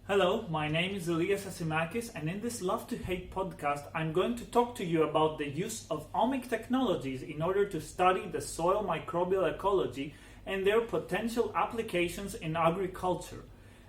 Hello, my name is Elias Assimakis, and in this Love to Hate podcast, I'm going to talk to you about the use of omic technologies in order to study the soil microbial ecology and their potential applications in agriculture.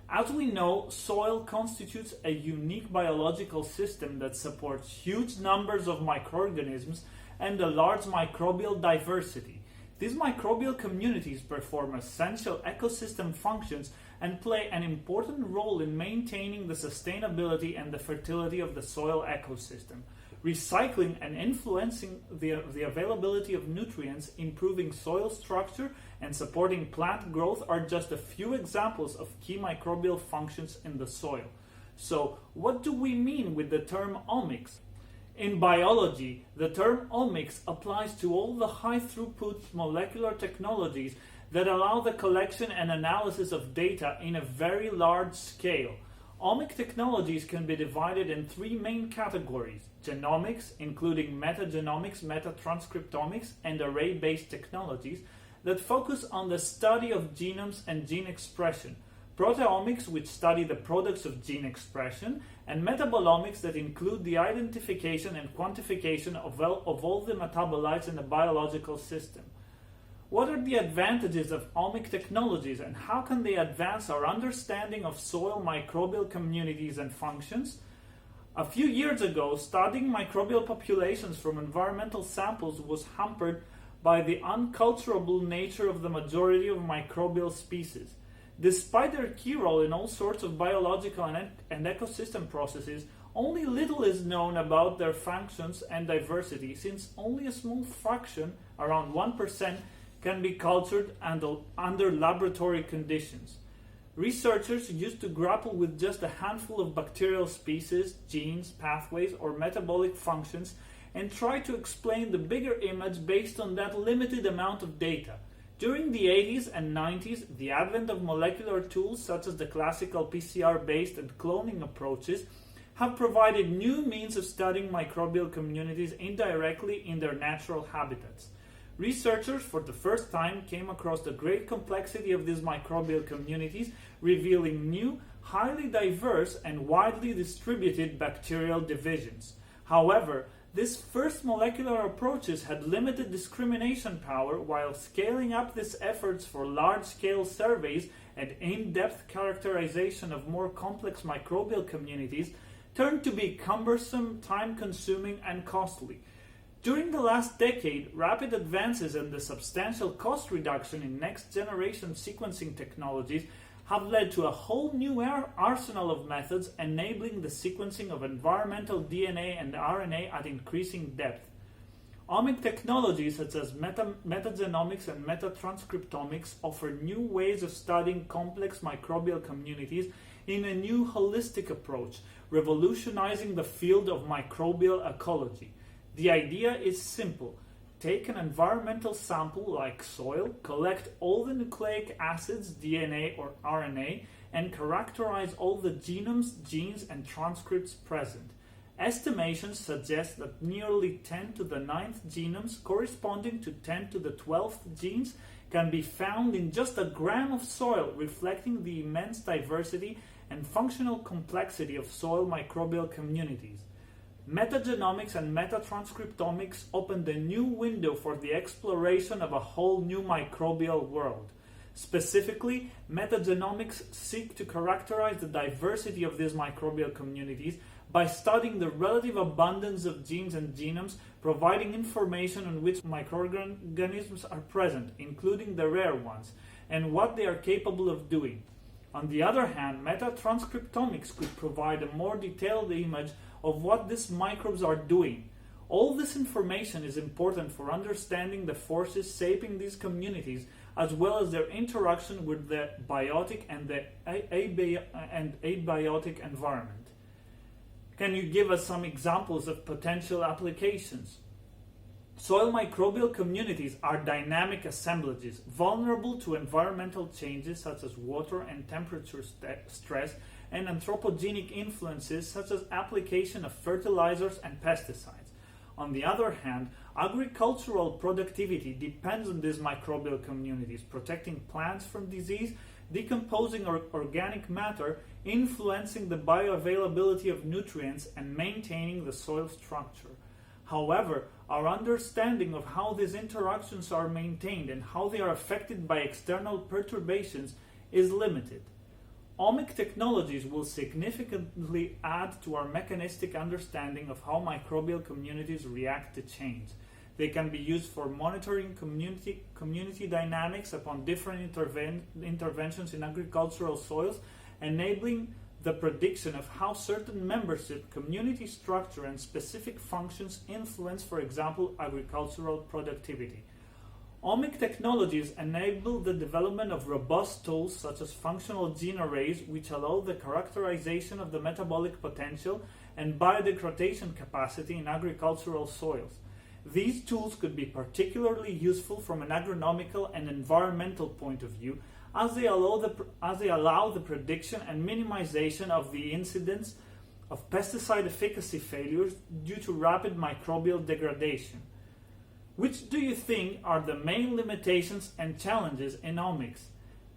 As we know, soil constitutes a unique biological system that supports huge numbers of microorganisms and a large microbial diversity. These microbial communities perform essential ecosystem functions and play an important role in maintaining the sustainability and the fertility of the soil ecosystem, recycling and influencing the availability of nutrients, improving soil structure, and supporting plant growth are just a few examples of key microbial functions in the soil. So, what do we mean with the term omics? In biology, the term omics applies to all the high-throughput molecular technologies that allow the collection and analysis of data in a very large scale. Omic technologies can be divided in three main categories: genomics, including metagenomics, metatranscriptomics, and array-based technologies that focus on the study of genomes and gene expression; proteomics, which study the products of gene expression; and metabolomics that include the identification and quantification of all the metabolites in the biological system. What are the advantages of omic technologies, and how can they advance our understanding of soil microbial communities and functions? A few years ago, studying microbial populations from environmental samples was hampered by the unculturable nature of the majority of microbial species. Despite their key role in all sorts of biological and ecosystem processes, only little is known about their functions and diversity, since only a small fraction, around 1%, can be cultured under laboratory conditions. Researchers used to grapple with just a handful of bacterial species, genes, pathways, or metabolic functions and try to explain the bigger image based on that limited amount of data. During the 80s and 90s, the advent of molecular tools such as the classical PCR-based and cloning approaches have provided new means of studying microbial communities indirectly in their natural habitats. Researchers for the first time came across the great complexity of these microbial communities, revealing new, highly diverse and widely distributed bacterial divisions. However, these first molecular approaches had limited discrimination power, while scaling up these efforts for large-scale surveys and in-depth characterization of more complex microbial communities turned to be cumbersome, time-consuming, and costly. During the last decade, rapid advances and the substantial cost reduction in next-generation sequencing technologies have led to a whole new arsenal of methods enabling the sequencing of environmental DNA and RNA at increasing depth. Omic technologies such as metagenomics and metatranscriptomics offer new ways of studying complex microbial communities in a new holistic approach, revolutionizing the field of microbial ecology. The idea is simple. Take an environmental sample like soil, collect all the nucleic acids, DNA or RNA, and characterize all the genomes, genes, and transcripts present. Estimations suggest that nearly 10 to the 9th genomes corresponding to 10 to the 12th genes can be found in just a gram of soil, reflecting the immense diversity and functional complexity of soil microbial communities. Metagenomics and metatranscriptomics opened a new window for the exploration of a whole new microbial world. Specifically, metagenomics seek to characterize the diversity of these microbial communities by studying the relative abundance of genes and genomes, providing information on which microorganisms are present, including the rare ones, and what they are capable of doing. On the other hand, metatranscriptomics could provide a more detailed image of what these microbes are doing. All this information is important for understanding the forces shaping these communities, as well as their interaction with the biotic and the abiotic environment. Can you give us some examples of potential applications? Soil microbial communities are dynamic assemblages, vulnerable to environmental changes such as water and temperature stress and anthropogenic influences such as application of fertilizers and pesticides. On the other hand, agricultural productivity depends on these microbial communities, protecting plants from disease, decomposing organic matter, influencing the bioavailability of nutrients, and maintaining the soil structure. However, our understanding of how these interactions are maintained and how they are affected by external perturbations is limited. Omic technologies will significantly add to our mechanistic understanding of how microbial communities react to change. They can be used for monitoring community dynamics upon different interventions in agricultural soils, enabling the prediction of how certain membership, community structure, and specific functions influence, for example, agricultural productivity. Omic technologies enable the development of robust tools such as functional gene arrays, which allow the characterization of the metabolic potential and biodegradation capacity in agricultural soils. These tools could be particularly useful from an agronomical and environmental point of view, as they allow the prediction and minimization of the incidence of pesticide efficacy failures due to rapid microbial degradation. Which do you think are the main limitations and challenges in omics?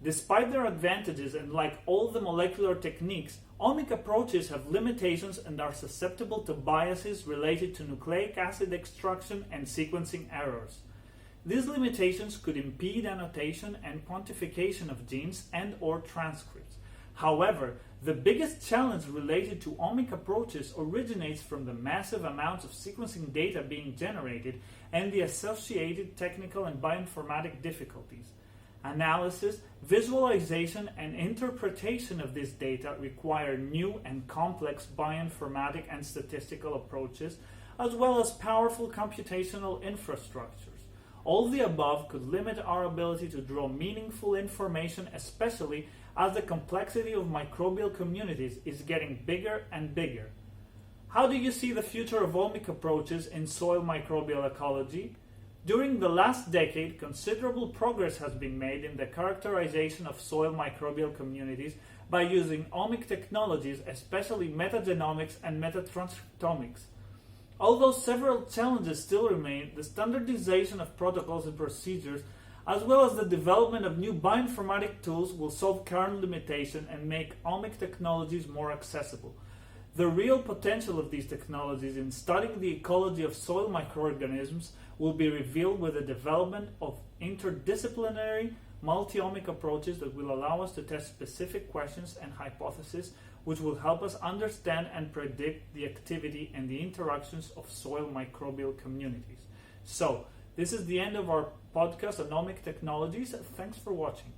Despite their advantages, and like all the molecular techniques, omic approaches have limitations and are susceptible to biases related to nucleic acid extraction and sequencing errors. These limitations could impede annotation and quantification of genes and/or transcripts. However, the biggest challenge related to omic approaches originates from the massive amounts of sequencing data being generated and the associated technical and bioinformatic difficulties. Analysis, visualization, and interpretation of this data require new and complex bioinformatic and statistical approaches, as well as powerful computational infrastructures. All the above could limit our ability to draw meaningful information, especially as the complexity of microbial communities is getting bigger and bigger. How do you see the future of omic approaches in soil microbial ecology? During the last decade, considerable progress has been made in the characterization of soil microbial communities by using omic technologies, especially metagenomics and metatranscriptomics. Although several challenges still remain, the standardization of protocols and procedures, as well as the development of new bioinformatic tools, will solve current limitations and make omic technologies more accessible. The real potential of these technologies in studying the ecology of soil microorganisms will be revealed with the development of interdisciplinary multi-omic approaches that will allow us to test specific questions and hypotheses, which will help us understand and predict the activity and the interactions of soil microbial communities. So, this is the end of our podcast on omic technologies. Thanks for watching.